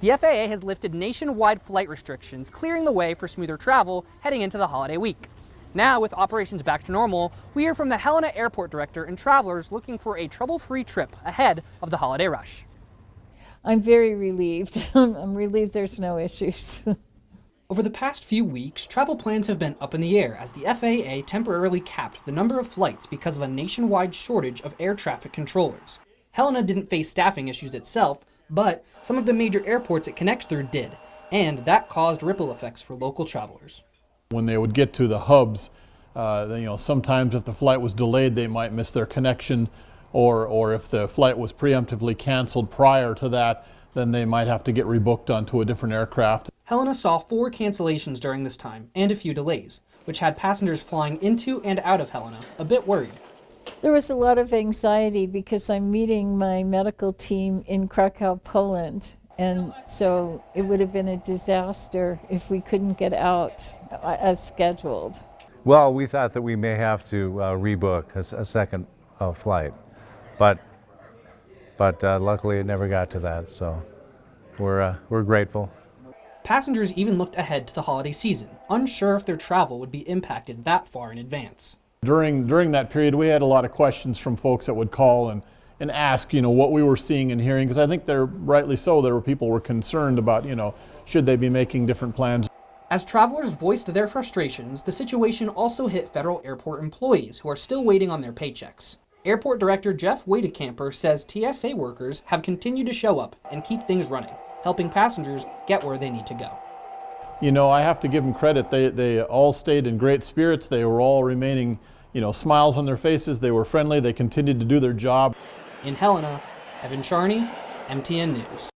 The FAA has lifted nationwide flight restrictions, clearing the way for smoother travel heading into the holiday week. Now, with operations back to normal, we hear from the Helena airport director and travelers looking for a trouble-free trip ahead of the holiday rush. I'm very relieved. I'm relieved there's no issues. Over the past few weeks, travel plans have been up in the air as the FAA temporarily capped the number of flights because of a nationwide shortage of air traffic controllers. Helena didn't face staffing issues itself, but some of the major airports it connects through did, and that caused ripple effects for local travelers. When they would get to the hubs, sometimes if the flight was delayed, they might miss their connection, or if the flight was preemptively canceled prior to that, then they might have to get rebooked onto a different aircraft. Helena saw 4 cancellations during this time and a few delays, which had passengers flying into and out of Helena a bit worried. There was a lot of anxiety because I'm meeting my medical team in Krakow, Poland, and so it would have been a disaster if we couldn't get out as scheduled. Well, we thought that we may have to rebook a second flight, but luckily it never got to that, so we're grateful. Passengers even looked ahead to the holiday season, unsure if their travel would be impacted that far in advance. During that period, we had a lot of questions from folks that would call and ask, what we were seeing and hearing, because I think rightly so, there were people who were concerned about, should they be making different plans. As travelers voiced their frustrations, the situation also hit federal airport employees who are still waiting on their paychecks. Airport Director Jeff Wadekamper says TSA workers have continued to show up and keep things running, helping passengers get where they need to go. I have to give them credit. They all stayed in great spirits. They were all remaining, smiles on their faces. They were friendly. They continued to do their job. In Helena, Evan Charney, MTN News.